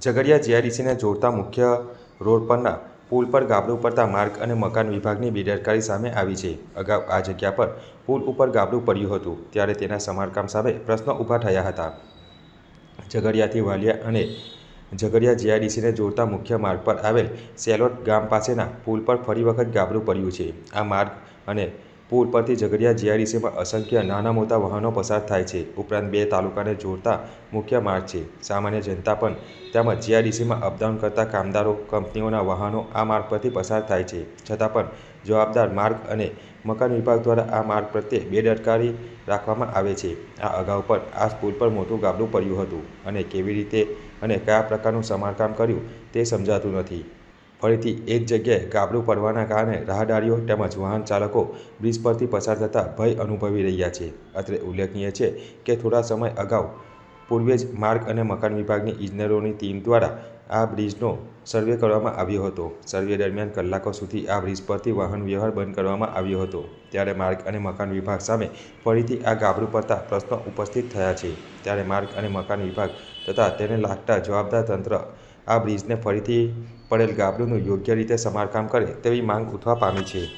ઝઘડિયા જીઆઈડીસીને જોડતા મુખ્ય રોડ પરના પુલ પર ગાબડું પડતા માર્ગ અને મકાન વિભાગની બેદરકારી સામે આવી છે. અગાઉ આ જગ્યા પર પુલ ઉપર ગાબડું પડ્યું હતું ત્યારે તેના સમારકામ સામે પ્રશ્નો ઊભા થયા હતા. ઝઘડિયાથી વાલિયા અને ઝઘડિયા જીઆઈડીસીને જોડતા મુખ્ય માર્ગ પર આવેલ સેલોટ ગામ પાસેના પુલ પર ફરી વખત ગાબડું પડ્યું છે. આ માર્ગ અને પુલ પરથી ઝઘડિયા જીઆઈડીસીમાં અસંખ્ય નાના મોટા વાહનો પસાર થાય છે. ઉપરાંત બે તાલુકાને જોડતા મુખ્ય માર્ગ છે. સામાન્ય જનતા પણ તેમજ જીઆઈડીસીમાં અપડાઉન કરતા કામદારો, કંપનીઓના વાહનો આ માર્ગ પરથી પસાર થાય છે. છતાં પણ જવાબદાર માર્ગ અને મકાન વિભાગ દ્વારા આ માર્ગ પ્રત્યે બેદરકારી રાખવામાં આવે છે. આ અગાઉ પણ આ પુલ પર મોટું ગાબડું પડ્યું હતું અને કેવી રીતે અને કયા પ્રકારનું સમારકામ કર્યું તે સમજાતું નથી. ફરીથી એ જ જગ્યાએ ગાબડું પડવાના કારણે રાહદારીઓ તેમજ વાહન ચાલકો બ્રિજ પરથી પસાર થતાં ભય અનુભવી રહ્યા છે. અત્રે ઉલ્લેખનીય છે કે થોડા સમય અગાઉ પૂર્વે જ માર્ગ અને મકાન વિભાગની ઇજનેરોની ટીમ દ્વારા આ બ્રિજનો સર્વે કરવામાં આવ્યો હતો. સર્વે દરમિયાન કલાકો સુધી આ બ્રિજ પરથી વાહન વ્યવહાર બંધ કરવામાં આવ્યો હતો. ત્યારે માર્ગ અને મકાન વિભાગ સામે ફરીથી આ ગાબડું પડતા પ્રશ્નો ઉપસ્થિત થયા છે. ત્યારે માર્ગ અને મકાન વિભાગ તથા તેને લાગતા જવાબદાર તંત્ર આ બ્રિજને ફરીથી પડેલ ગાબડુંનું યોગ્ય રીતે સમારકામ કરે તેવી માંગ ઉઠવા પામી છે.